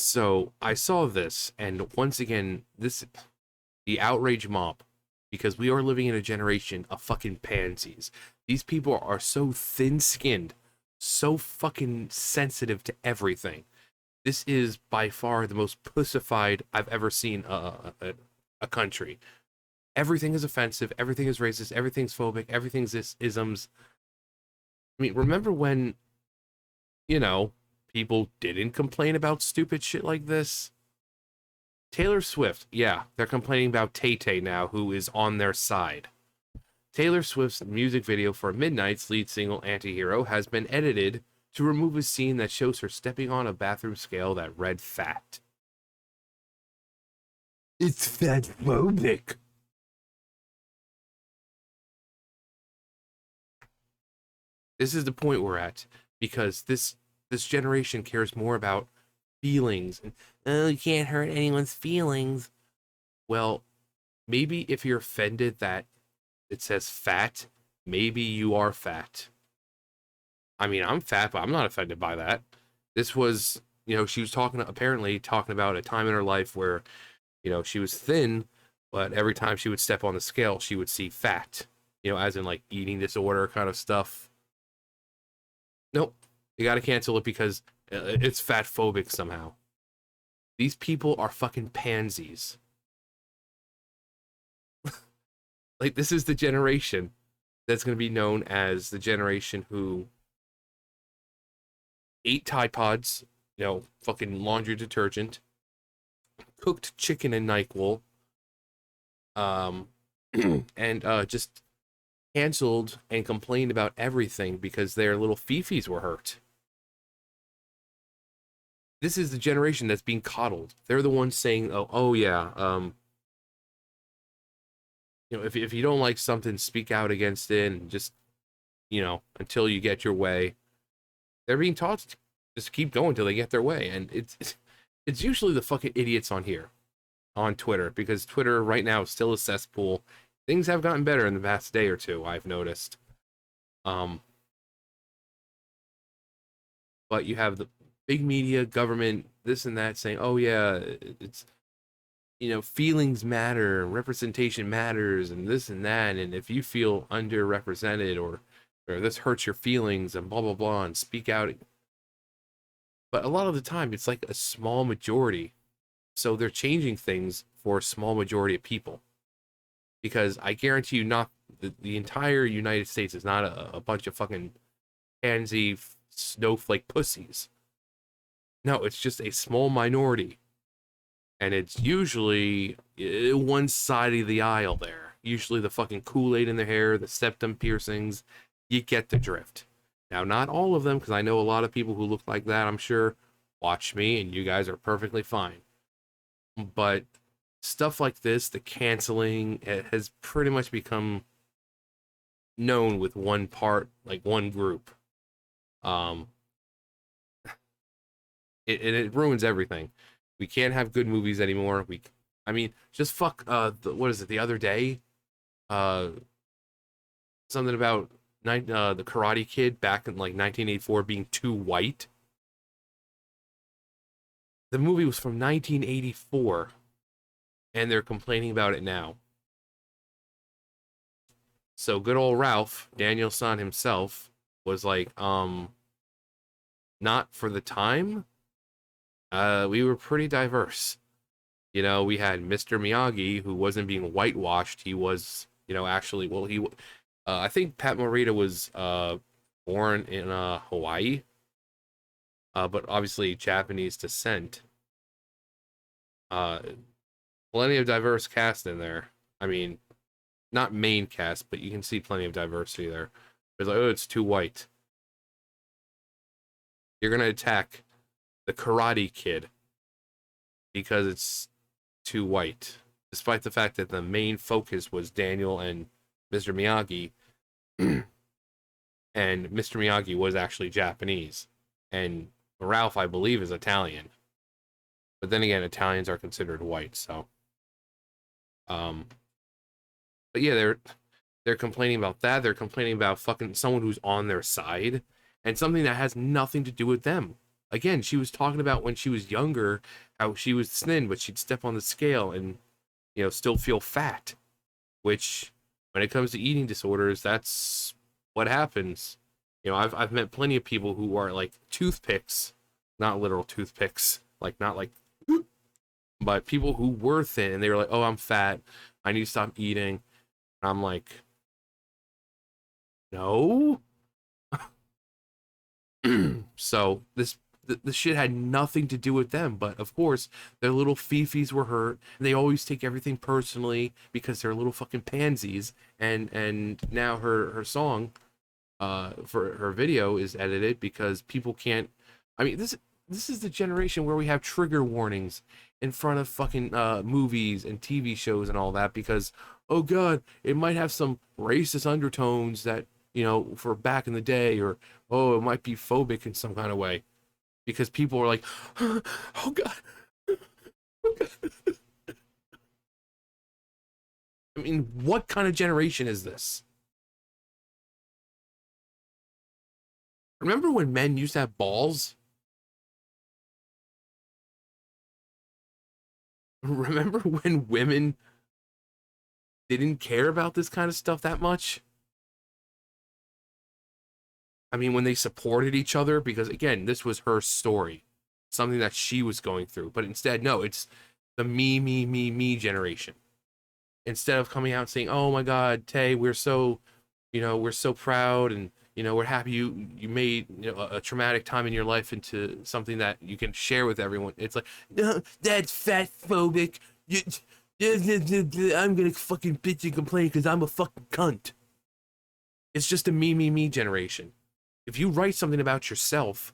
So I saw this, and once again, the outrage mob, because we are living in a generation of fucking pansies. These people are so thin-skinned, so fucking sensitive to everything. This is by far the most pussified I've ever seen a country. Everything is offensive, everything is racist, everything's phobic, everything's this isms. I mean, remember when, you know, people didn't complain about stupid shit like this? Taylor Swift, yeah, they're complaining about Tay Tay now, who is on their side. Taylor Swift's music video for Midnight's lead single Antihero has been edited to remove a scene that shows her stepping on a bathroom scale that read fat. It's fatphobic. This is the point we're at, because this generation cares more about feelings and, oh, you can't hurt anyone's feelings. Well, maybe if you're offended that it says fat, maybe you are fat. I mean, I'm fat, but I'm not offended by that. This was, she was apparently talking about a time in her life where, she was thin, but every time she would step on the scale, she would see fat, as in like eating disorder kind of stuff. Nope. You got to cancel it because it's fat phobic somehow. These people are fucking pansies. Like, this is the generation that's going to be known as the generation who ate Tide Pods, fucking laundry detergent, cooked chicken and NyQuil, um, and just canceled and complained about everything because their little fifis were hurt. This is the generation that's being coddled. They're the ones saying, oh yeah, if you don't like something, speak out against it, and just, until you get your way. They're being taught to just keep going until they get their way, and it's usually the fucking idiots on here, on Twitter, because Twitter right now is still a cesspool. Things have gotten better in the past day or two, I've noticed. But you have the big media, government, this and that saying, oh yeah, it's, feelings matter, representation matters, and this and that, and if you feel underrepresented or this hurts your feelings and blah blah blah, and speak out. But a lot of the time it's like a small majority, so they're changing things for a small majority of people, because I guarantee you, not the entire United States is not a bunch of fucking pansy snowflake pussies. No, it's just a small minority, and it's usually one side of the aisle there. Usually the fucking Kool-Aid in their hair, the septum piercings. You get the drift. Now, not all of them, because I know a lot of people who look like that, I'm sure, watch me, and you guys are perfectly fine. But stuff like this, the canceling, it has pretty much become known with one part, like one group. Um, it ruins everything. We can't have good movies anymore. I mean, just fuck. What is it? The other day, uh, something about the Karate Kid back in like 1984 being too white. The movie was from 1984, and they're complaining about it now. So good old Ralph Danielson himself was like, not for the time. We were pretty diverse. We had Mr. Miyagi, who wasn't being whitewashed. He was, actually, well, I think Pat Morita was born in Hawaii, but obviously Japanese descent. Plenty of diverse cast in there. I mean, not main cast, but you can see plenty of diversity there. It's like, oh, it's too white. You're gonna attack the Karate Kid because it's too white, despite the fact that the main focus was Daniel and Mr. Miyagi, and Mr. Miyagi was actually Japanese, and Ralph, I believe, is Italian. But then again, Italians are considered white, so. But yeah, they're complaining about that. They're complaining about fucking someone who's on their side, and something that has nothing to do with them. Again, she was talking about when she was younger, how she was thin, but she'd step on the scale and, still feel fat, which when it comes to eating disorders, that's what happens. I've met plenty of people who are like toothpicks, not literal toothpicks, like not like, but people who were thin and they were like, "Oh, I'm fat. I need to stop eating." And I'm like, "No." So the shit had nothing to do with them, but of course their little fifis were hurt, and they always take everything personally because they're little fucking pansies. And now her song, for her video is edited because people can't. I mean, this is the generation where we have trigger warnings in front of fucking movies and TV shows and all that because, oh god, it might have some racist undertones that, for back in the day, or oh, it might be phobic in some kind of way because people are like, oh god, oh god. I mean, what kind of generation is this? Remember when men used to have balls? Remember when women didn't care about this kind of stuff that much? I mean, when they supported each other, because again, this was her story, something that she was going through. But instead, no, it's the me generation. Instead of coming out and saying, "Oh my God, Tay, we're so proud, and we're happy you made a traumatic time in your life into something that you can share with everyone." It's like, no, that's fat phobic. I'm gonna fucking bitch and complain because I'm a fucking cunt. It's just a me generation. If you write something about yourself,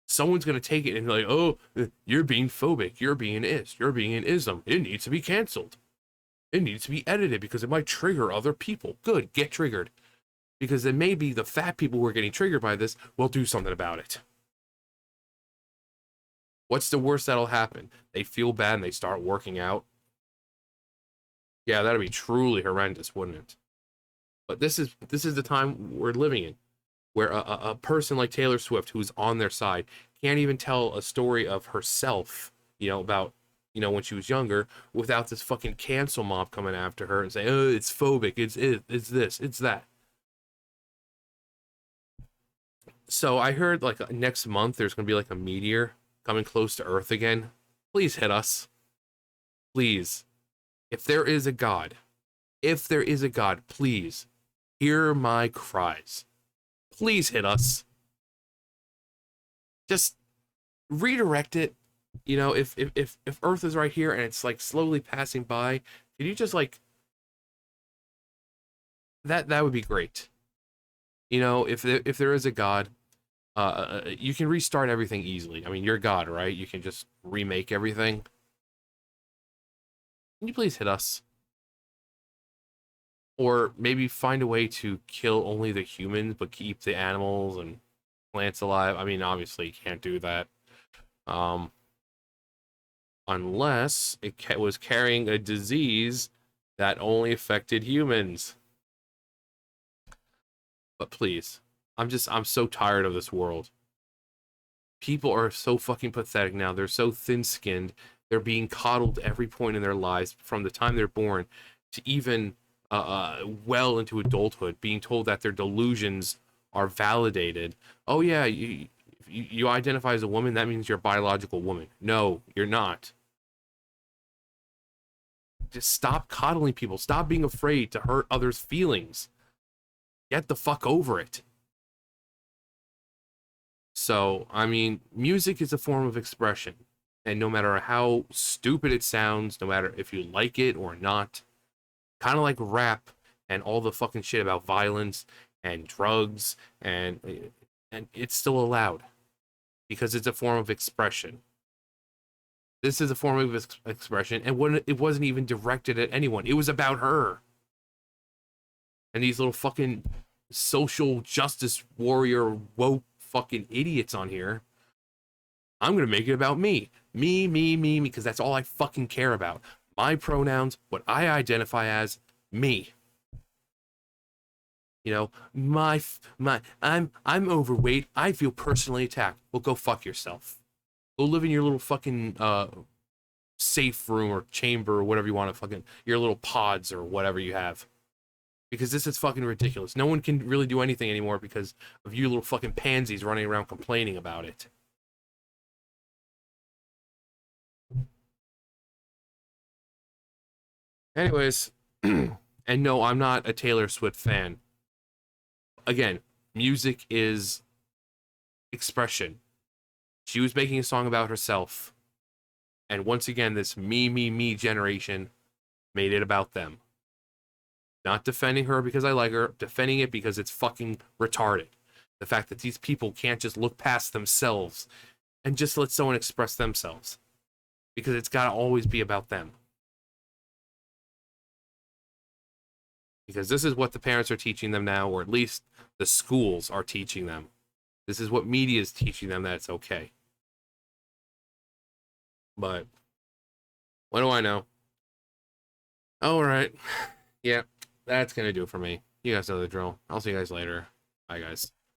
someone's gonna take it and be like, "Oh, you're being phobic. You're being You're being an ism. It needs to be canceled. It needs to be edited because it might trigger other people." Good, get triggered. Because then maybe the fat people who are getting triggered by this will do something about it. What's the worst that'll happen? They feel bad and they start working out. Yeah, that'd be truly horrendous, wouldn't it? But this is the time we're living in, where a person like Taylor Swift, who's on their side, can't even tell a story of herself, about when she was younger, without this fucking cancel mob coming after her and saying, "Oh, it's phobic, it's this, it's that." So I heard like next month there's gonna be like a meteor coming close to Earth again. Please hit us, please. If there is a God, please hear my cries. Please hit us. Just redirect it. If Earth is right here and it's like slowly passing by, can you just like that would be great. If there is a God, you can restart everything easily. I mean, you're God, right? You can just remake everything. Can you please hit us? Or maybe find a way to kill only the humans but keep the animals and plants alive. I mean, obviously you can't do that. Um, unless it was carrying a disease that only affected humans. But please, I'm so tired of this world. People are so fucking pathetic now. They're so thin-skinned. They're being coddled every point in their lives from the time they're born to even well into adulthood, being told that their delusions are validated. Oh yeah, you identify as a woman, that means you're a biological woman. No, you're not. Just stop coddling people. Stop being afraid to hurt others' feelings. Get the fuck over it. So, I mean, music is a form of expression. And no matter how stupid it sounds, no matter if you like it or not, kind of like rap and all the fucking shit about violence and drugs, and it's still allowed because it's a form of expression. This is a form of expression, and when it wasn't even directed at anyone, it was about her. And these little fucking social justice warrior woke fucking idiots on here, I'm gonna make it about me. Me, because that's all I fucking care about. My pronouns, what I identify as, me. I'm overweight. I feel personally attacked. Well, go fuck yourself. Go live in your little fucking safe room or chamber or whatever you want to fucking your little pods or whatever you have. Because this is fucking ridiculous. No one can really do anything anymore because of you little fucking pansies running around complaining about it. Anyways, and no, I'm not a Taylor Swift fan. Again, music is expression. She was making a song about herself. And once again, this me generation made it about them. Not defending her because I like her, defending it because it's fucking retarded. The fact that these people can't just look past themselves and just let someone express themselves. Because it's gotta always be about them. Because this is what the parents are teaching them now, or at least the schools are teaching them. This is what media is teaching them, that it's okay. But what do I know? All right. Yeah, that's gonna do it for me. You guys know the drill. I'll see you guys later. Bye, guys.